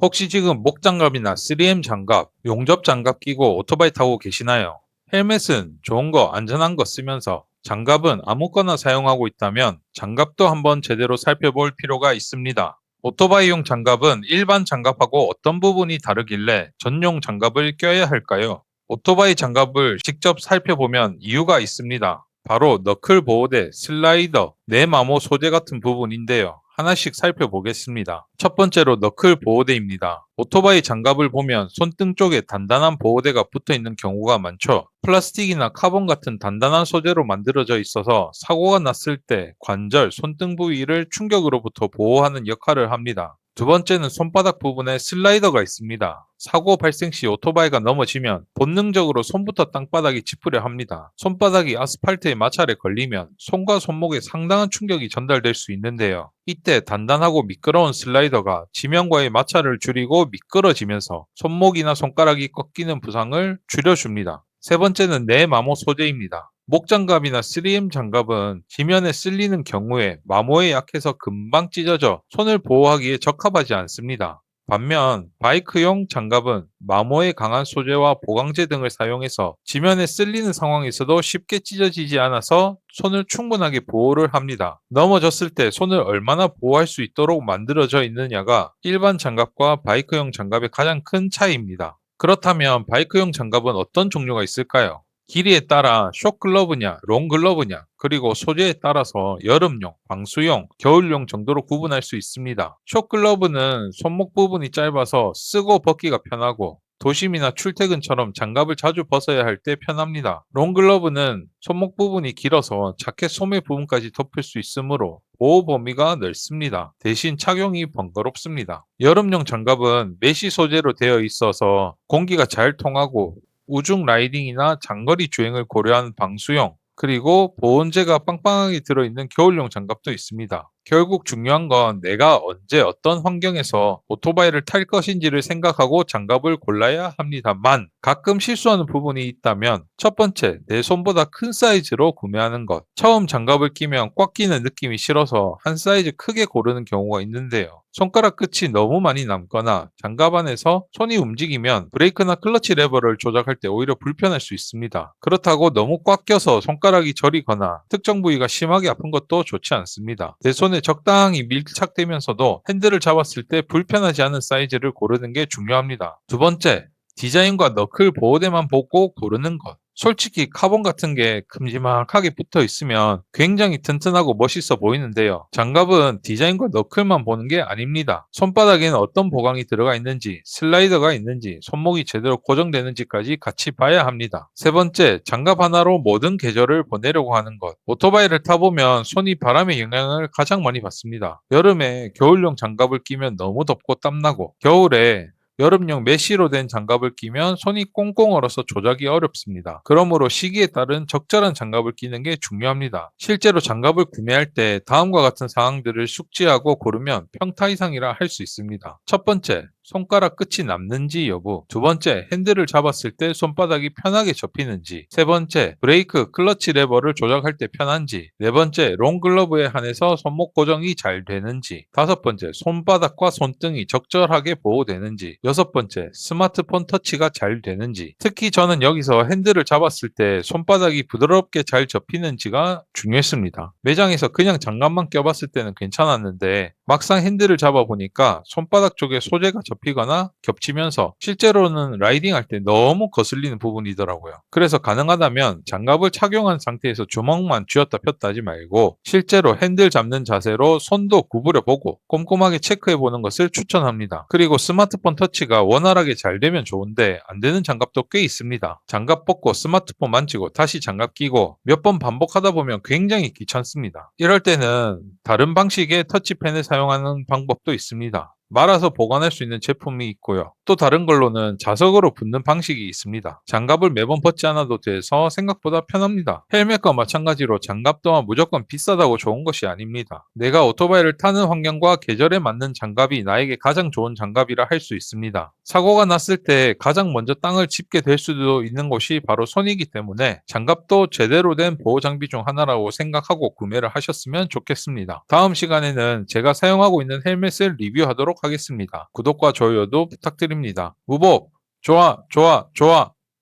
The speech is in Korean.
혹시 지금 목장갑이나 3M 장갑, 용접 장갑 끼고 오토바이 타고 계시나요? 헬멧은 좋은 거, 안전한 거 쓰면서 장갑은 아무거나 사용하고 있다면 장갑도 한번 제대로 살펴볼 필요가 있습니다. 오토바이용 장갑은 일반 장갑하고 어떤 부분이 다르길래 전용 장갑을 껴야 할까요? 오토바이 장갑을 직접 살펴보면 이유가 있습니다. 바로 너클 보호대, 슬라이더, 내마모 소재 같은 부분인데요. 하나씩 살펴보겠습니다. 첫 번째로 너클 보호대입니다. 오토바이 장갑을 보면 손등 쪽에 단단한 보호대가 붙어 있는 경우가 많죠. 플라스틱이나 카본 같은 단단한 소재로 만들어져 있어서 사고가 났을 때 관절, 손등 부위를 충격으로부터 보호하는 역할을 합니다. 두 번째는 손바닥 부분에 슬라이더가 있습니다. 사고 발생 시 오토바이가 넘어지면 본능적으로 손부터 땅바닥이 짚으려 합니다. 손바닥이 아스팔트에 마찰에 걸리면 손과 손목에 상당한 충격이 전달될 수 있는데요. 이때 단단하고 미끄러운 슬라이더가 지면과의 마찰을 줄이고 미끄러지면서 손목이나 손가락이 꺾이는 부상을 줄여줍니다. 세 번째는 내마모 소재입니다. 목장갑이나 3M 장갑은 지면에 쓸리는 경우에 마모에 약해서 금방 찢어져 손을 보호하기에 적합하지 않습니다. 반면 바이크용 장갑은 마모에 강한 소재와 보강제 등을 사용해서 지면에 쓸리는 상황에서도 쉽게 찢어지지 않아서 손을 충분하게 보호를 합니다. 넘어졌을 때 손을 얼마나 보호할 수 있도록 만들어져 있느냐가 일반 장갑과 바이크용 장갑의 가장 큰 차이입니다. 그렇다면 바이크용 장갑은 어떤 종류가 있을까요? 길이에 따라 숏글러브냐, 롱글러브냐, 그리고 소재에 따라서 여름용, 방수용, 겨울용 정도로 구분할 수 있습니다. 숏글러브는 손목 부분이 짧아서 쓰고 벗기가 편하고 도심이나 출퇴근처럼 장갑을 자주 벗어야 할 때 편합니다. 롱글러브는 손목 부분이 길어서 자켓 소매 부분까지 덮을 수 있으므로 보호 범위가 넓습니다. 대신 착용이 번거롭습니다. 여름용 장갑은 메쉬 소재로 되어 있어서 공기가 잘 통하고 우중 라이딩이나 장거리 주행을 고려한 방수용, 그리고 보온재가 빵빵하게 들어있는 겨울용 장갑도 있습니다. 결국 중요한 건 내가 언제 어떤 환경에서 오토바이를 탈 것인지를 생각하고 장갑을 골라야 합니다만 가끔 실수하는 부분이 있다면 첫 번째, 내 손보다 큰 사이즈로 구매하는 것. 처음 장갑을 끼면 꽉 끼는 느낌이 싫어서 한 사이즈 크게 고르는 경우가 있는데요. 손가락 끝이 너무 많이 남거나 장갑 안에서 손이 움직이면 브레이크나 클러치 레버를 조작할 때 오히려 불편할 수 있습니다. 그렇다고 너무 꽉 껴서 손가락이 저리거나 특정 부위가 심하게 아픈 것도 좋지 않습니다. 내 손에 적당히 밀착되면서도 핸들을 잡았을 때 불편하지 않은 사이즈를 고르는 게 중요합니다. 두 번째, 디자인과 너클 보호대만 보고 고르는 것. 솔직히 카본 같은 게 큼지막하게 붙어 있으면 굉장히 튼튼하고 멋있어 보이는데요. 장갑은 디자인과 너클만 보는 게 아닙니다. 손바닥에는 어떤 보강이 들어가 있는지, 슬라이더가 있는지, 손목이 제대로 고정되는지까지 같이 봐야 합니다. 세 번째, 장갑 하나로 모든 계절을 보내려고 하는 것. 오토바이를 타보면 손이 바람의 영향을 가장 많이 받습니다. 여름에 겨울용 장갑을 끼면 너무 덥고 땀나고, 겨울에 여름용 메쉬로 된 장갑을 끼면 손이 꽁꽁 얼어서 조작이 어렵습니다. 그러므로 시기에 따른 적절한 장갑을 끼는 게 중요합니다. 실제로 장갑을 구매할 때 다음과 같은 사항들을 숙지하고 고르면 평타 이상이라 할 수 있습니다. 첫 번째, 손가락 끝이 남는지 여부. 두 번째, 핸들을 잡았을 때 손바닥이 편하게 접히는지. 세 번째, 브레이크, 클러치 레버를 조작할 때 편한지. 네 번째, 롱글러브에 한해서 손목 고정이 잘 되는지. 다섯 번째, 손바닥과 손등이 적절하게 보호되는지. 여섯 번째, 스마트폰 터치가 잘 되는지. 특히 저는 여기서 핸들을 잡았을 때 손바닥이 부드럽게 잘 접히는지가 중요했습니다. 매장에서 그냥 장갑만 껴봤을 때는 괜찮았는데 막상 핸들을 잡아보니까 손바닥 쪽에 소재가 접히거나 겹치면서 실제로는 라이딩할 때 너무 거슬리는 부분이더라고요. 그래서 가능하다면 장갑을 착용한 상태에서 주먹만 쥐었다 폈다 하지 말고 실제로 핸들 잡는 자세로 손도 구부려 보고 꼼꼼하게 체크해 보는 것을 추천합니다. 그리고 스마트폰 터치가 원활하게 잘 되면 좋은데 안 되는 장갑도 꽤 있습니다. 장갑 벗고 스마트폰 만지고 다시 장갑 끼고 몇 번 반복하다 보면 굉장히 귀찮습니다. 이럴 때는 다른 방식의 터치펜을 사용하는 방법도 있습니다. 말아서 보관할 수 있는 제품이 있고요. 또 다른 걸로는 자석으로 붙는 방식이 있습니다. 장갑을 매번 벗지 않아도 돼서 생각보다 편합니다. 헬멧과 마찬가지로 장갑 또한 무조건 비싸다고 좋은 것이 아닙니다. 내가 오토바이를 타는 환경과 계절에 맞는 장갑이 나에게 가장 좋은 장갑이라 할 수 있습니다. 사고가 났을 때 가장 먼저 땅을 짚게 될 수도 있는 곳이 바로 손이기 때문에 장갑도 제대로 된 보호 장비 중 하나라고 생각하고 구매를 하셨으면 좋겠습니다. 다음 시간에는 제가 사용하고 있는 헬멧을 리뷰하도록 하겠습니다. 구독과 좋아요도 부탁드립니다. 무법! 좋아, 좋아, 좋아!